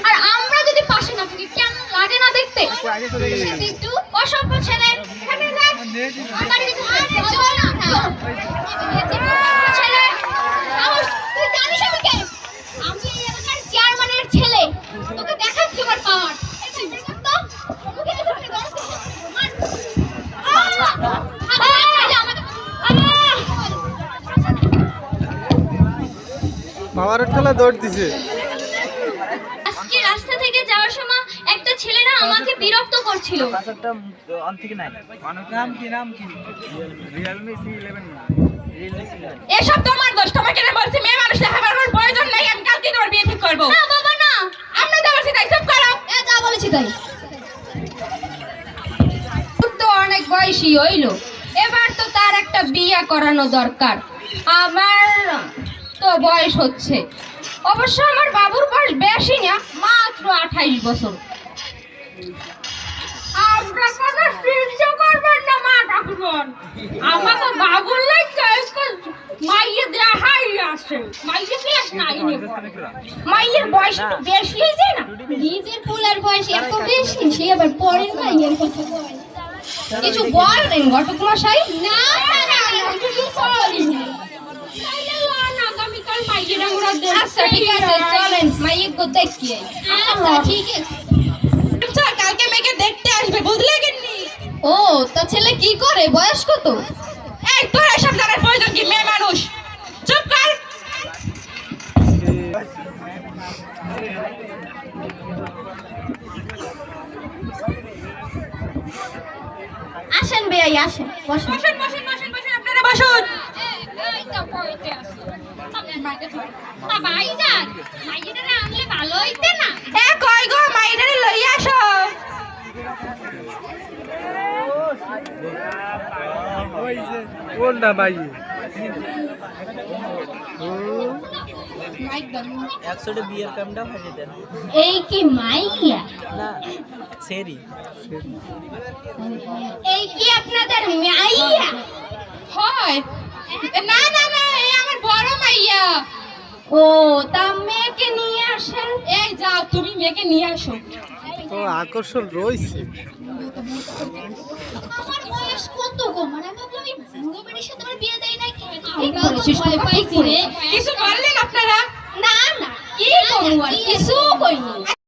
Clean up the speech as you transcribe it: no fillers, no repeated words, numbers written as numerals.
আর আমরা যদি পাশে না থাকি কেমন লাগে না দেখতে? একটু অসভ্য ছেলে ছেলে তুই জানিস আমাকে? আমি এই এলাকার চেয়ারম্যানের ছেলে, তোকে দেখাচ্ছি আমার পাওয়ার। পাওয়ারের ঠেলা দৌড় দিছে। আজকে রাস্তা থেকে যাওয়ার সময় একটা ছেলে না আমাকে বিরক্ত করছিল। এসব তোমার দোষ। তোমাকে না বলছি মেয়ে মানুষ দেখাবার কোনো প্রয়োজন নাই, আমি কালকে তোমার বিয়ে ঠিক করবো। না বাবা না, আমরা যা বলছি তাই চুপ করো। যা বলেছি তাই। তো অনেক বয়সী হইলো, এবার তো তার একটা বিয়ে করানো দরকার। আমার তো বয়স হচ্ছে, অবশ্য আমার বাবুর বয়স বেশি না, মাত্র 28 বছর। আমরা কোনো চিন্তা করবেন না মা ঠাকুরন, আমাকে বাবুর লাগে মাইয়ে দেখাই আসে। মাইয়ে ক্লাস নাই, মাইয়ের বয়স একটু বেশি হয়েছে না। নিজের ফুলের বয়স এত বেশি, সে আবার পরের মাইয়ের কথা বলে। কিছু বলেন ঘটক মশাই? না কিছু বলিনি। আগামীকাল মাইয়ের আমরা দেখব। আচ্ছা ঠিক আছে, চলেন মাইয়ের গো দেখি। আচ্ছা ঠিক আছে। আচ্ছা কালকে মেয়েকে দেখতে আসবে, বুঝলে কিন্নি? ও তা ছেলে কি করে, বয়স কত? এই তোর এসব জানার প্রয়োজন কি? মেয়ে মানুষ চুপ কর। আসেন বেয়াই আসেন, বসেন। বসুন বসুন বসুন বসুন, আপনারা বসুন। এই তো পড়তে আসো। ভাইজান মাইয়েরা আনলে ভালো হইতে না? এ কই গো, মাইয়েরে লই আসো। কোনটা ভাই? এই কি মাইয়া? এই কি আপনাদের মাইয়া? হয় না না না, এই আমার বড় মাইয়া। ও তা মেয়েকে নিয়ে আসেন। এই যাও তুমি মেয়েকে নিয়ে আসো। তো আকর্ষণ রয়েছে। আমার বয়স কত গো, মানে আমি ভাবলাম এই বুড়ো বেটির সাথে আমার বিয়ে দেয় নাকি? ঠিক আমরাও তো বলেছিস, ভয় পাইছি রে। কিছু বললেন আপনারা? না না, কি করবো আর, কিছু কইনি।